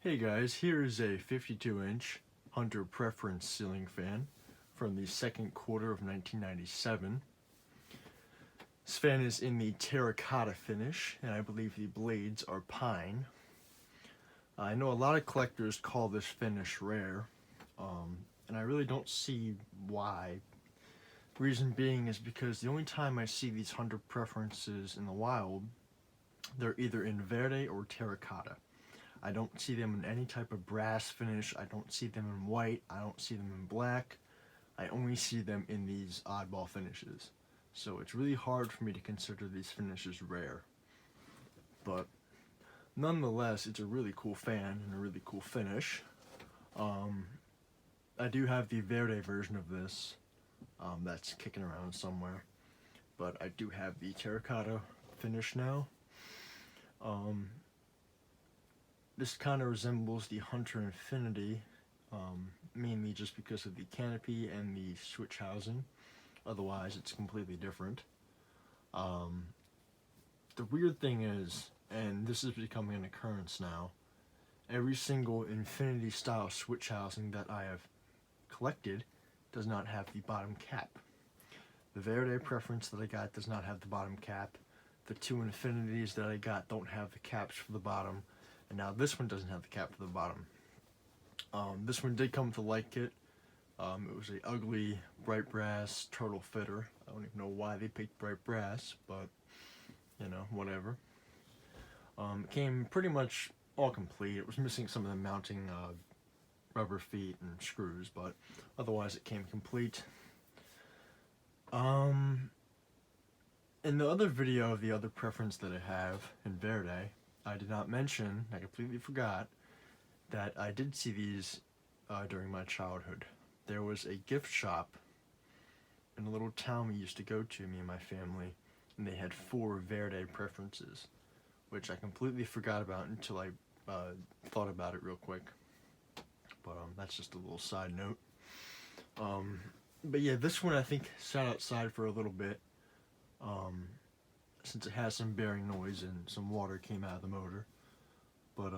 Hey guys, here is a 52-inch Hunter Preference ceiling fan from the second quarter of 1997. This fan is in the terracotta finish, and I believe the blades are pine. I know a lot of collectors call this finish rare, and I really don't see why. Reason being is because the only time I see these Hunter Preferences in the wild, they're either in verde or terracotta. I don't see them in any type of brass finish. I don't see them in white. I don't see them in black. I only see them in these oddball finishes. So it's really hard for me to consider these finishes rare. But nonetheless, it's a really cool fan and a really cool finish. I do have the Verde version of this that's kicking around somewhere. But I do have the terracotta finish now. This kind of resembles the Hunter Infinity, mainly just because of the canopy and the switch housing. Otherwise, it's completely different. The weird thing is, and this is becoming an occurrence now, every single Infinity style switch housing that I have collected does not have the bottom cap. The Verde Preference that I got does not have the bottom cap. The two Infinities that I got don't have the caps for the bottom. And now this one doesn't have the cap for the bottom. This one did come with a light kit. It was a ugly bright brass turtle fitter. I don't even know why they picked bright brass, but you know, whatever. It came pretty much all complete. It was missing some of the mounting rubber feet and screws, but otherwise it came complete. In the other video of the other preference that I have in Verde, I did not mention, I completely forgot, that I did see these during my childhood. There was a gift shop in a little town we used to go to, me and my family, and they had 4 Verde preferences, which I completely forgot about until I thought about it real quick. But that's just a little side note. But yeah, this one I think sat outside for a little bit. Since it has some bearing noise and some water came out of the motor. But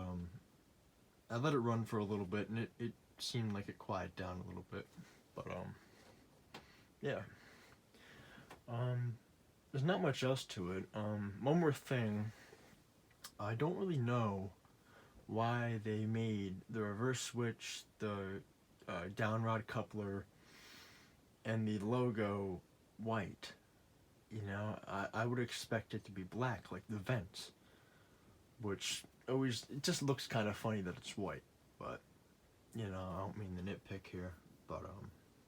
I let it run for a little bit and it seemed like it quieted down a little bit. But yeah. There's not much else to it. One more thing. I don't really know why they made the reverse switch, the down rod coupler, and the logo white. You know, I would expect it to be black, like the vents, which always, it just looks kind of funny that it's white, but, you know, I don't mean to nitpick here, but,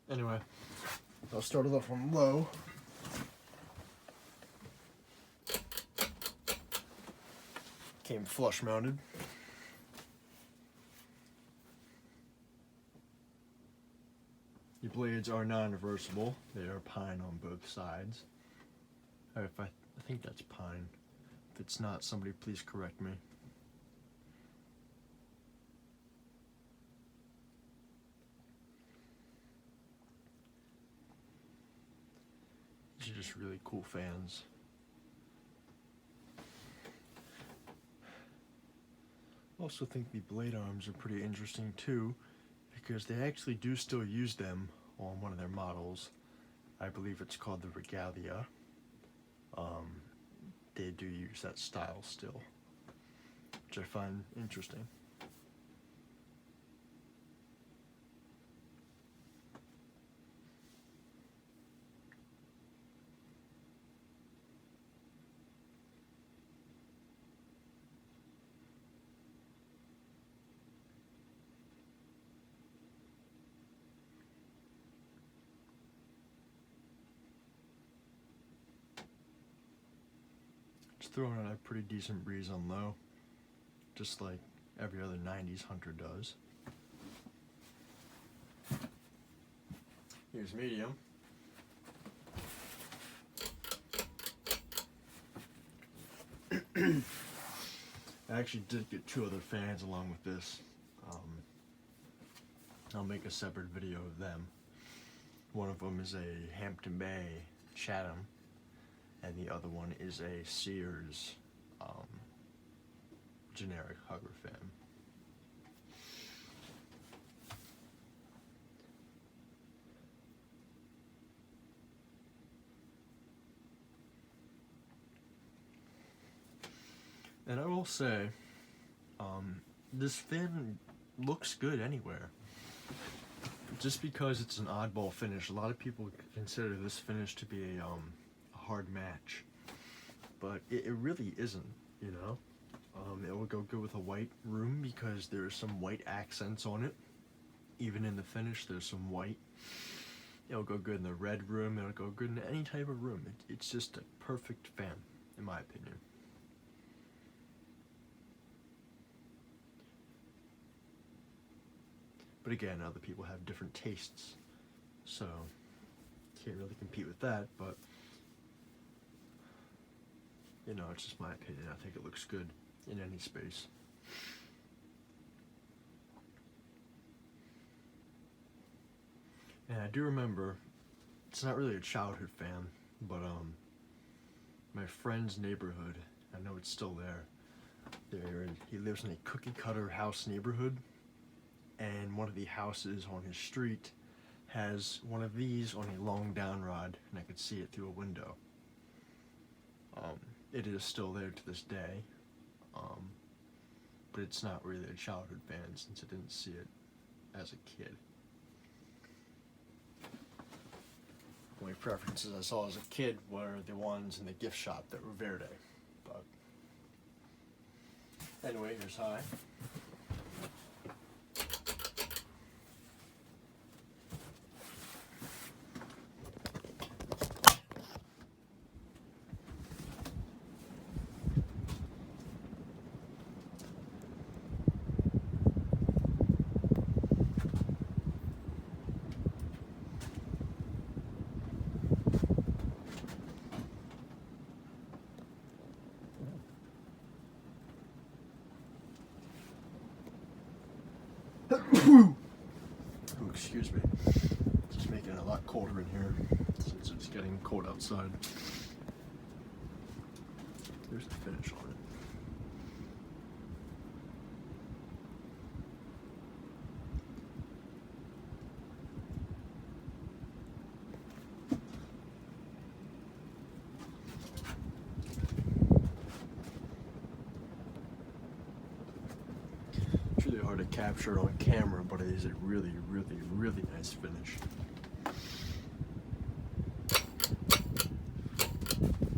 anyway, I'll start it off on low. Came flush mounted. The blades are non-reversible. They are pine on both sides. I think that's pine. If it's not, somebody please correct me. These are just really cool fans. I also think the blade arms are pretty interesting too, because they actually do still use them on one of their models. I believe it's called the Regalia. They do use that style still, which I find interesting. It's throwing out a pretty decent breeze on low, just like every other 90s Hunter does. Here's medium. I actually did get 2 other fans along with this. I'll make a separate video of them. One of them is a Hampton Bay Chatham, and the other one is a Sears generic Hugger fan. And I will say, this fan looks good anywhere. Just because it's an oddball finish, a lot of people consider this finish to be a hard match. But it really isn't, you know? It will go good with a white room because there's some white accents on it. Even in the finish, there's some white. It'll go good in the red room. It'll go good in any type of room. It's just a perfect fan, in my opinion. But again, other people have different tastes, so can't really compete with that. But you know, it's just my opinion. I think it looks good in any space. And I do remember, it's not really a childhood fan, but my friend's neighborhood, I know it's still there. He lives in a cookie cutter house neighborhood, and one of the houses on his street has one of these on a long down rod, and I could see it through a window. It is still there to this day, but it's not really a childhood fan since I didn't see it as a kid. The only preferences I saw as a kid were the ones in the gift shop that were Verde. But anyway, here's high. Oh, excuse me. It's just making it a lot colder in here since it's getting cold outside. There's the finish on it. It's really hard to capture on camera, but it is a really, really, really nice finish.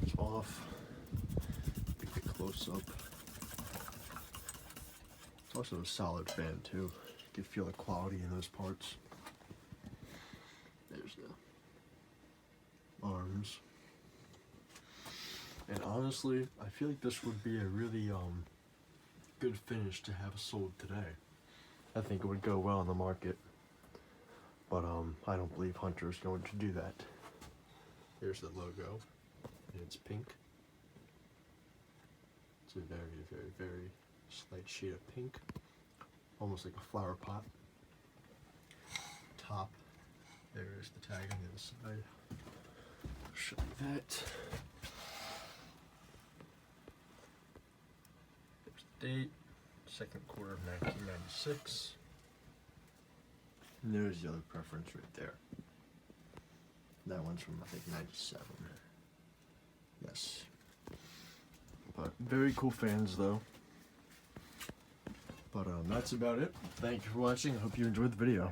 It's off. Get the close up. It's also a solid fan too. You can feel the quality in those parts. There's the arms. And honestly, I feel like this would be a really good finish to have sold today. I think it would go well on the market, but I don't believe Hunter is going to do that. Here's the logo, and it's pink. It's a very, very, very slight shade of pink, almost like a flower pot. Top, there is the tag on the other side. I'll show you that. Date, second quarter of 1996. And there's the other preference right there. That one's from, I think, 97. Yes. But very cool fans, though. But that's about it. Thank you for watching. I hope you enjoyed the video.